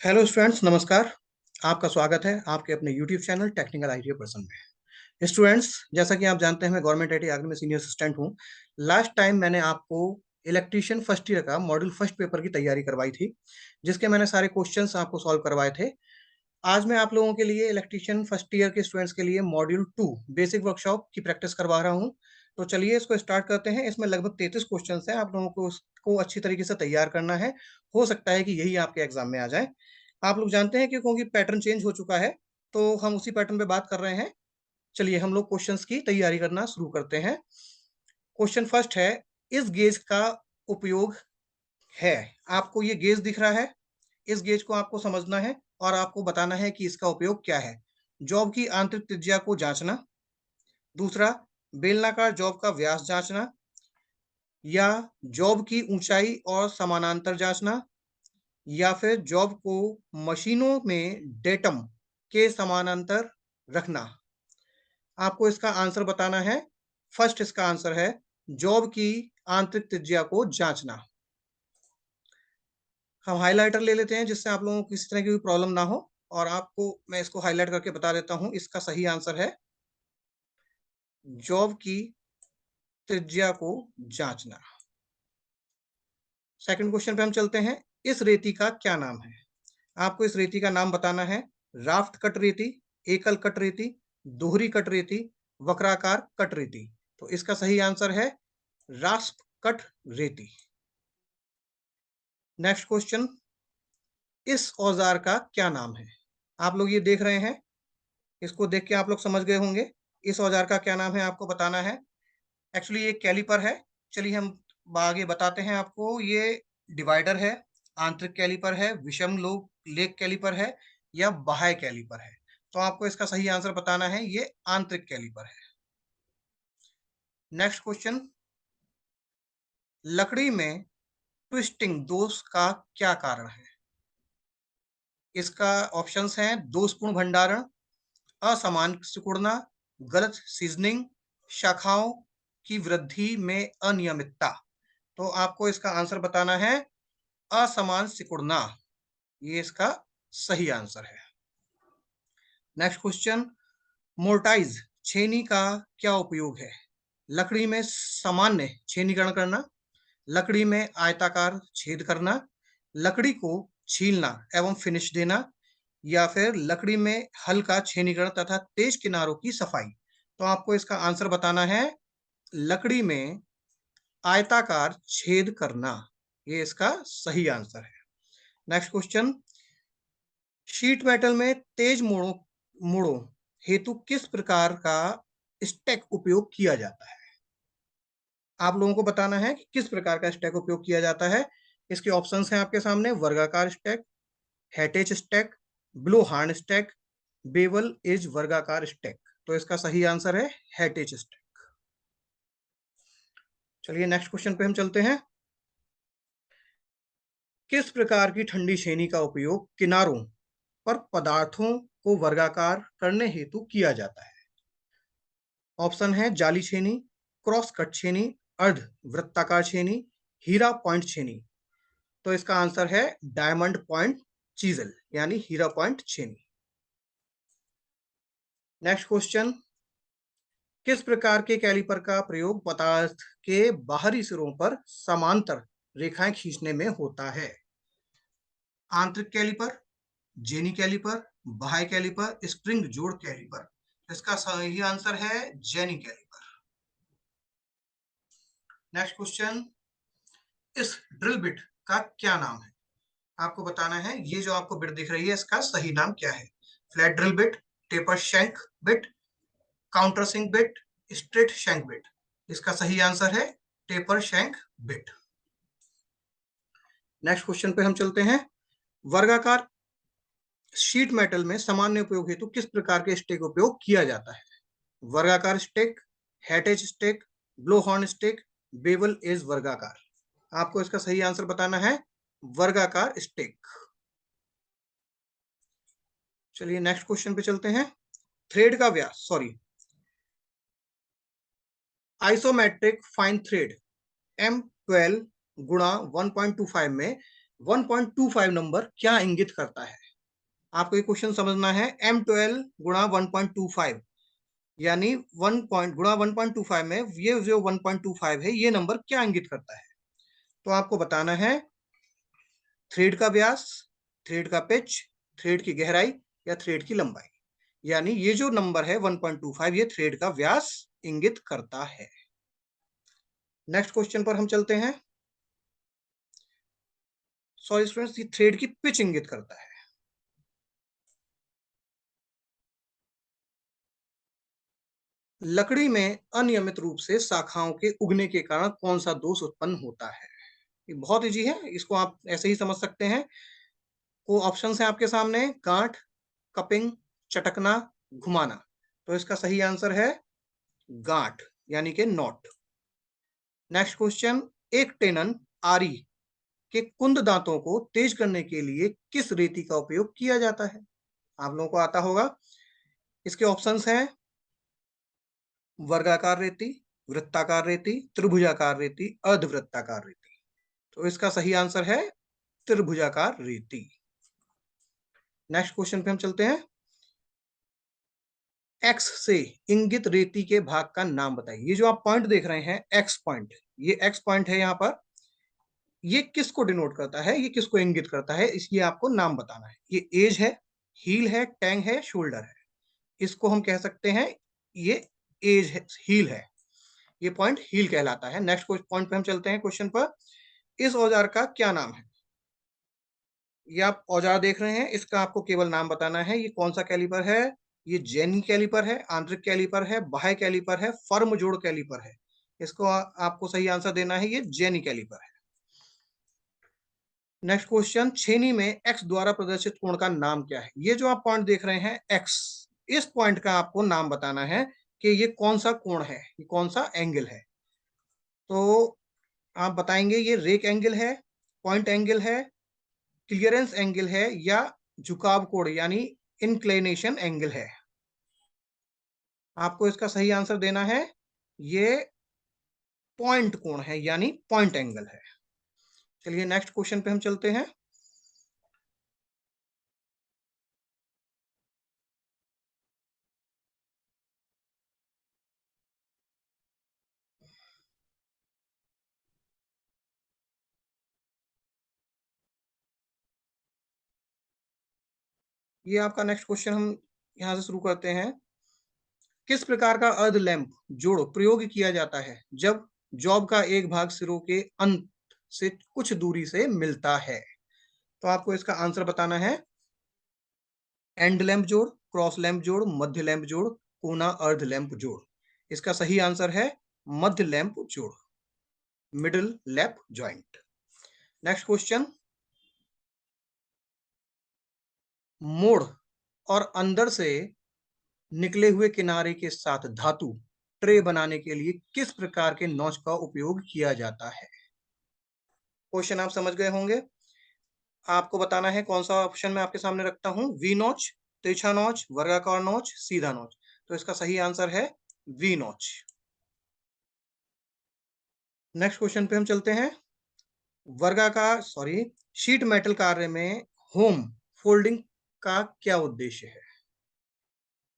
Hello students, नमस्कार। आपका स्वागत है आपके अपने YouTube channel technical IT person में। स्टूडेंट्स, जैसा कि आप जानते हैं, मैं गवर्नमेंट आईटी आगरा में सीनियर असिस्टेंट हूं। लास्ट टाइम मैंने आपको इलेक्ट्रीशियन फर्स्ट ईयर का मॉड्यूल फर्स्ट पेपर की तैयारी करवाई थी, जिसके मैंने सारे क्वेश्चंस आपको सॉल्व करवाए थे। आज मैं आप लोगों के लिए इलेक्ट्रीशियन फर्स्ट ईयर के स्टूडेंट्स के लिए मॉड्यूल 2 बेसिक वर्कशॉप की प्रैक्टिस करवा रहा हूं। तो चलिए इसको स्टार्ट करते हैं। इसमें लगभग 33 क्वेश्चंस हैं। आप लोगों को उसको अच्छी तरीके से तैयार करना है। हो सकता है कि यही आपके एग्जाम में आ जाए। आप लोग जानते हैं कि क्योंकि पैटर्न चेंज हो चुका है, तो हम उसी पैटर्न पे बात कर रहे हैं। चलिए हम लोग क्वेश्चंस की तैयारी करना शुरू करते हैं। क्वेश्चन फर्स्ट है, इस गेज का उपयोग है। आपको ये गेज दिख रहा है, इस गेज को आपको समझना है और आपको बताना है कि इसका उपयोग क्या है। जॉब की आंतरिक त्रिज्या को जांचना। दूसरा, बेलनाकार जॉब का व्यास जांचना, या जॉब की ऊंचाई और समानांतर जांचना, या फिर जॉब को मशीनों में डेटम के समानांतर रखना। आपको इसका आंसर बताना है। फर्स्ट इसका आंसर है जॉब की आंतरिक त्रिज्या को जांचना। हम हाइलाइटर ले लेते हैं जिससे आप लोगों को किसी तरह की प्रॉब्लम ना हो, और आपको मैं इसको हाईलाइट करके बता देता हूं। इसका सही आंसर है जॉब की त्रिज्या को जांचना। सेकंड क्वेश्चन पे हम चलते हैं। इस रेती का क्या नाम है? आपको इस रेती का नाम बताना है। राफ्ट कट रेती, एकल कट रेती, दोहरी कट रेती, वक्राकार कट रेती। तो इसका सही आंसर है राफ्ट कट रेती। नेक्स्ट क्वेश्चन, इस औजार का क्या नाम है? आप लोग ये देख रहे हैं, इसको देख के आप लोग समझ गए होंगे। इस औजार का क्या नाम है आपको बताना है। एक्चुअली ये कैलिपर है। चलिए हम आगे बताते हैं आपको। ये डिवाइडर है, आंतरिक कैलिपर है, विषम लोग लेग कैलिपर है, या बाह्य कैलिपर है। तो आपको इसका सही आंसर बताना है, ये आंतरिक कैलिपर है। नेक्स्ट क्वेश्चन, लकड़ी में ट्विस्टिंग दोष का क्या कारण है? इसका ऑप्शंस हैं दोषपूर्ण भंडारण, असमान सिकुड़ना, गलत सीजनिंग, शाखाओं की वृद्धि में अनियमितता। तो आपको इसका आंसर बताना है असमान सिकुड़ना। ये इसका सही आंसर है। नेक्स्ट क्वेश्चन, मोर्टाइज छेनी का क्या उपयोग है? लकड़ी में सामान्य छेनीकरण करना, लकड़ी में आयताकार छेद करना, लकड़ी को छीलना एवं फिनिश देना, या फिर लकड़ी में हल्का छेनीकरण तथा तेज किनारों की सफाई। तो आपको इसका आंसर बताना है लकड़ी में आयताकार छेद करना। ये इसका सही आंसर है। नेक्स्ट क्वेश्चन, शीट मेटल में तेज मोड़ों हेतु किस प्रकार का स्टैक उपयोग किया जाता है? आप लोगों को बताना है कि किस प्रकार का स्टैक उपयोग किया जाता है। इसके ऑप्शंस हैं आपके सामने। वर्गाकार स्टैक, हैटेच stake, blow horn stake, bevel edge वर्गाकार स्टैक। तो इसका सही आंसर है हैटेच स्टैक। चलिए नेक्स्ट क्वेश्चन पे हम चलते हैं। किस प्रकार की ठंडी छेनी का उपयोग किनारों पर पदार्थों को वर्गाकार करने हेतु किया जाता है? ऑप्शन है जाली छेनी, क्रॉस कट छेनी, अर्ध वृत्ताकार छेनी, हीरा पॉइंट छेनी। तो इसका आंसर है डायमंड पॉइंट चीजल, यानी हीरा पॉइंट छेनी। नेक्स्ट क्वेश्चन, किस प्रकार के कैलिपर का प्रयोग पदार्थ के बाहरी सिरों पर समांतर रेखाएं खींचने में होता है? आंतरिक कैलिपर, जेनी कैलिपर, बाह्य कैलिपर, स्प्रिंग जोड़ कैलिपर। इसका सही आंसर है जेनी कैलिपर। नेक्स्ट क्वेश्चन, इस ड्रिल बिट का क्या नाम है? आपको बताना है। ये जो आपको बिट दिख रही है, इसका सही नाम क्या है? Flat drill bit, taper shank bit, counter sink bit, straight shank bit. इसका सही आंसर है taper shank bit. Next question पे हम चलते हैं। वर्गाकार शीट मेटल में सामान्य उपयोग हेतु किस प्रकार के स्टेक उपयोग किया जाता है? वर्गाकार स्टेक, हैटेज stake, blow horn stake, bevel edge वर्गाकार। आपको इसका सही आंसर बताना है वर्गाकार स्टेक। चलिए नेक्स्ट क्वेश्चन पे चलते हैं। थ्रेड का व्यास, sorry, isometric fine thread M12 गुणा 1.25 में 1.25 नंबर क्या इंगित करता है? आपको ये क्वेश्चन समझना है। M12 गुणा 1.25 यानी 1 पॉइंट गुणा 1.25 में ये जो 1.25 है ये नंबर क्या इंगित करता है? तो आपको बताना है थ्रेड का व्यास, थ्रेड का पिच, थ्रेड की गहराई या थ्रेड की लंबाई। यानी ये जो नंबर है 1.25 ये थ्रेड का व्यास इंगित करता है। नेक्स्ट क्वेश्चन पर हम चलते हैं। सॉरी स्टूडेंट्स, ये थ्रेड की पिच इंगित करता है। लकड़ी में अनियमित रूप से शाखाओं के उगने के कारण कौन सा दोष उत्पन्न होता है? ये बहुत इजी है, इसको आप ऐसे ही समझ सकते हैं। वो ऑप्शन है आपके सामने, गांठ, कपिंग, चटकना, घुमाना। तो इसका सही आंसर है गांठ यानी कि नॉट। नेक्स्ट क्वेश्चन, एक टेनन आरी के कुंद दांतों को तेज करने के लिए किस रेती का उपयोग किया जाता है? आप लोगों को आता होगा। इसके ऑप्शंस हैं वर्गाकार रेती, वृत्ताकार रेती, त्रिभुजाकार रेती, अर्धवृत्ताकार रेती। तो इसका सही आंसर है त्रिभुजाकार रेती। नेक्स्ट क्वेश्चन पे हम चलते हैं। एक्स से इंगित रेती के भाग का नाम बताइए। ये जो आप पॉइंट देख रहे हैं एक्स पॉइंट, ये एक्स पॉइंट है यहाँ पर, ये किसको डिनोट करता है, ये किसको इंगित करता है, इसलिए आपको नाम बताना है। ये एज है, हील है, टैंग है, शोल्डर है। इसको हम कह सकते हैं ये एज है, हील है। ये पॉइंट हील कहलाता है। नेक्स्ट पॉइंट पे हम चलते हैं क्वेश्चन पर। इस औजार का क्या नाम है? ये आप औजार देख रहे हैं, इसका आपको केवल नाम बताना है। ये कौन सा कैलिपर है? ये जेनी कैलिपर है, आंतरिक कैलिपर है, बाह्य कैलिपर है, फर्म जोड़ कैलिपर है। इसको आपको सही आंसर देना है, ये जेनी कैलिपर है। नेक्स्ट क्वेश्चन, छेनी में एक्स द्वारा प्रदर्शित कोण का नाम क्या है? ये जो आप पॉइंट देख रहे हैं एक्स, इस पॉइंट का आपको नाम बताना है कि ये कौन सा कोण है, ये कौन सा एंगल है। तो आप बताएंगे ये रेक एंगल है, पॉइंट एंगल है, क्लियरेंस एंगल है, या झुकाव कोण यानी इंक्लिनेशन एंगल है। आपको इसका सही आंसर देना है, ये पॉइंट कोण है यानी पॉइंट एंगल है। चलिए नेक्स्ट क्वेश्चन पे हम चलते हैं। ये आपका नेक्स्ट क्वेश्चन, हम यहां से शुरू करते हैं। किस प्रकार का अर्ध लैंप जोड़ प्रयोग किया जाता है जब जॉब का एक भाग सिरों के अंत से कुछ दूरी से मिलता है? तो आपको इसका आंसर बताना है। एंड लैंप जोड़, क्रॉस लैंप जोड़, मध्य लैंप जोड़, कोना अर्ध लैंप जोड़। इसका सही आंसर है मध्य लैंप जोड़, middle lamp joint. Next question, मोड़ और अंदर से निकले हुए किनारे के साथ धातु ट्रे बनाने के लिए किस प्रकार के नॉच का उपयोग किया जाता है? क्वेश्चन आप समझ गए होंगे। आपको बताना है कौन सा ऑप्शन मैं आपके सामने रखता हूं, वी नॉच, तिरछा नॉच, वर्गाकार नॉच, सीधा नॉच। तो इसका सही आंसर है वी नॉच। नेक्स्ट क्वेश्चन पे हम चलते हैं। वर्गाकार सॉरी शीट मेटल कार्य में होम फोल्डिंग का क्या उद्देश्य है?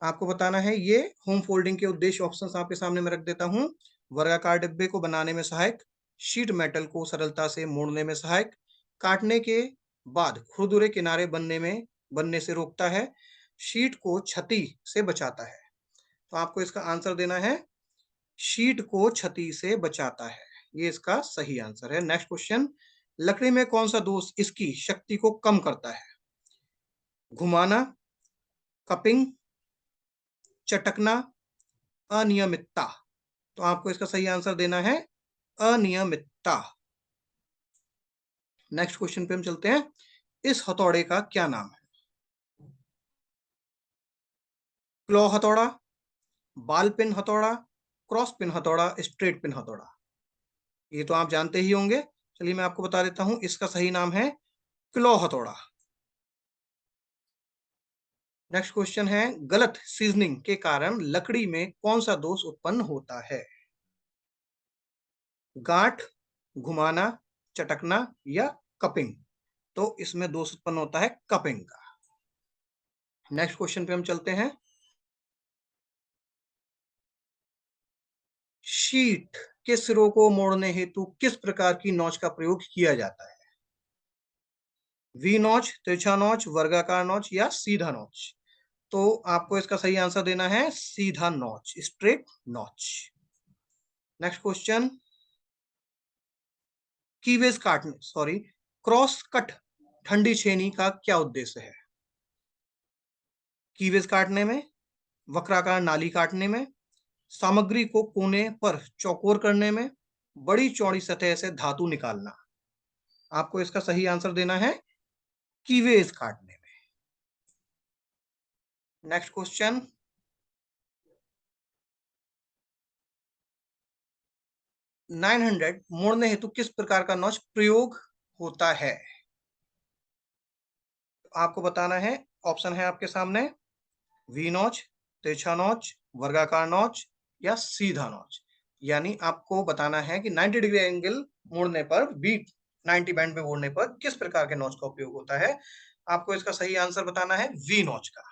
आपको बताना है ये होम फोल्डिंग के उद्देश्य। ऑप्शंस आपके सामने मैं रख देता हूं। वर्गाकार डिब्बे को बनाने में सहायक, शीट मेटल को सरलता से मोड़ने में सहायक, काटने के बाद खुरदुरे किनारे बनने से रोकता है, शीट को क्षति से बचाता है। तो आपको इसका आंसर देना है शीट को क्षति से बचाता है। ये इसका सही आंसर है। नेक्स्ट क्वेश्चन, लकड़ी में कौन सा दोष इसकी शक्ति को कम करता है? घुमाना, कपिंग, चटकना, अनियमितता। तो आपको इसका सही आंसर देना है अनियमितता। नेक्स्ट क्वेश्चन पे हम चलते हैं। इस हथौड़े का क्या नाम है? क्लॉ हथौड़ा, बाल पिन हथौड़ा, क्रॉस पिन हथौड़ा, स्ट्रेट पिन हथौड़ा। ये तो आप जानते ही होंगे। चलिए मैं आपको बता देता हूं, इसका सही नाम है क्लॉ हथौड़ा। नेक्स्ट क्वेश्चन है, गलत सीजनिंग के कारण लकड़ी में कौन सा दोष उत्पन्न होता है? गांठ, घुमाना, चटकना या कपिंग। तो इसमें दोष उत्पन्न होता है कपिंग का। नेक्स्ट क्वेश्चन पे हम चलते हैं। शीट के सिरों को मोड़ने हेतु किस प्रकार की नोच का प्रयोग किया जाता है? वी नोच, तिरछा नोच, वर्गाकार नोच या सीधा नोच? तो आपको इसका सही आंसर देना है सीधा नोच, स्ट्रेट नोच। नेक्स्ट क्वेश्चन, क्रॉस कट ठंडी छेनी का क्या उद्देश्य है? कीवेज काटने में, वक्राकार नाली काटने में, सामग्री को कोने पर चौकोर करने में, बड़ी चौड़ी सतह से धातु निकालना। आपको इसका सही आंसर देना है कीवेज काटने में। नेक्स्ट क्वेश्चन, 900 मोड़ने हेतु किस प्रकार का नॉच प्रयोग होता है? आपको बताना है, ऑप्शन है आपके सामने, वी नॉच, तिरछा नॉच, वर्गाकार नॉच या सीधा नॉच। यानी आपको बताना है कि 90 डिग्री एंगल मोड़ने पर, बीट 90 बैंड में मोड़ने पर किस प्रकार के नॉच का उपयोग होता है। आपको इसका सही आंसर बताना है वी नॉच का।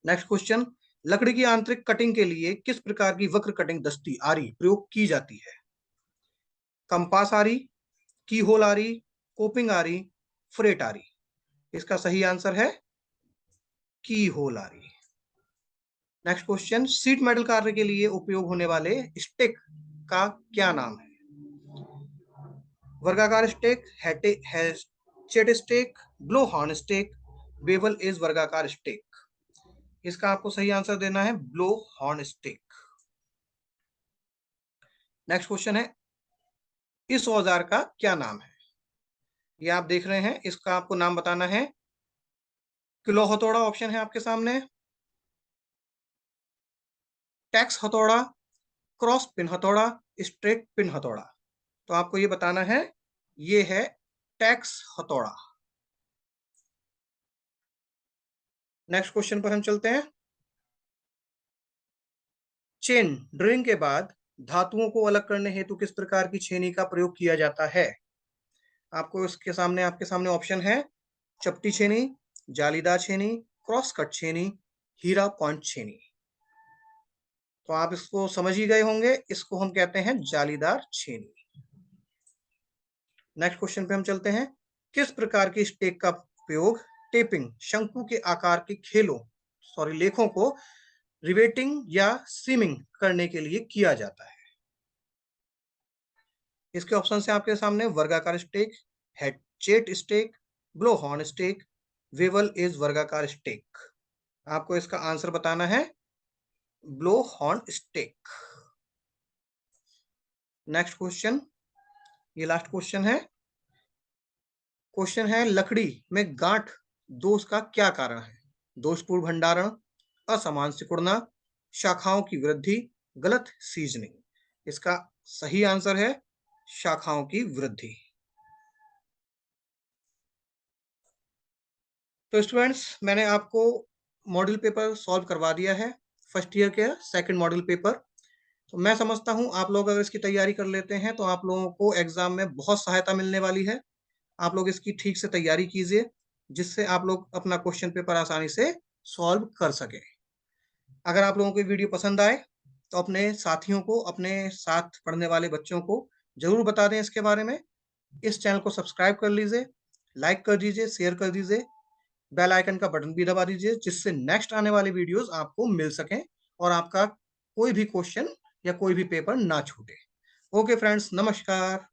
नेक्स्ट क्वेश्चन, लकड़ी की आंतरिक कटिंग के लिए किस प्रकार की वक्र कटिंग दस्ती आरी प्रयोग की जाती है? कंपास आरी, की होल आरी, कोपिंग आरी, फ्रेट आरी? इसका सही आंसर है की होल आरी। नेक्स्ट क्वेश्चन, सीट मेटल कार्य के लिए उपयोग होने वाले स्टिक का क्या नाम है? वर्गाकार stick, hatchet stick, blow horn stick, bevel edge वर्गाकार स्टिक? इसका आपको सही आंसर देना है blow horn stick. Next question है, इस औजार का क्या नाम है? ये आप देख रहे हैं, इसका आपको नाम बताना है। किलो हथौड़ा ऑप्शन है आपके सामने, टैक्स हथौड़ा, क्रॉस पिन हथौड़ा, स्ट्रेट पिन हथौड़ा? तो आपको ये बताना है, ये है टैक्स हथौड़ा। नेक्स्ट क्वेश्चन पर हम चलते हैं। चेन ड्रिलिंग के बाद धातुओं को अलग करने हेतु किस प्रकार की छेनी का प्रयोग किया जाता है? आपको इसके सामने, आपके सामने ऑप्शन है, चपटी छेनी, जालीदार छेनी, क्रॉस कट छेनी, हीरा पॉइंट छेनी? तो आप इसको समझ ही गए होंगे, इसको हम कहते हैं जालीदार छेनी। नेक्स्ट क्वेश्चन पे हम चलते हैं। किस प्रकार की स्टेक का उपयोग टेपिंग, शंकु के आकार के लेखों को रिवेटिंग या सीमिंग करने के लिए किया जाता है? इसके ऑप्शन है आपके सामने, वर्गाकार stake, hatchet stake, blow horn stake, bevel edge वर्गाकार स्टेक? आपको इसका आंसर बताना है blow horn stake. Next question, ये लास्ट क्वेश्चन है। क्वेश्चन है, लकड़ी में गांठ दोष का क्या कारण है? दोषपूर्ण भंडारण, असमान सिकुड़ना, शाखाओं की वृद्धि, गलत सीजनिंग? इसका सही आंसर है शाखाओं की वृद्धि। तो स्टूडेंट्स, मैंने आपको मॉडल पेपर सॉल्व करवा दिया है, फर्स्ट ईयर के सेकंड मॉडल पेपर। तो मैं समझता हूं आप लोग अगर इसकी तैयारी कर लेते हैं तो आप लोगों को एग्जाम में बहुत सहायता मिलने वाली है। आप लोग इसकी ठीक से तैयारी कीजिए, जिससे आप लोग अपना क्वेश्चन पेपर आसानी से सॉल्व कर सके। अगर आप लोगों को वीडियो पसंद आए तो अपने साथियों को, अपने साथ पढ़ने वाले बच्चों को जरूर बता दें इसके बारे में। इस चैनल को सब्सक्राइब कर लीजिए, लाइक कर दीजिए, शेयर कर दीजिए, बेल आइकन का बटन भी दबा दीजिए, जिससे नेक्स्ट आने वाले वीडियोस आपको मिल सकें और आपका कोई भी क्वेश्चन या कोई भी पेपर ना छूटे। ओके फ्रेंड्स, नमस्कार।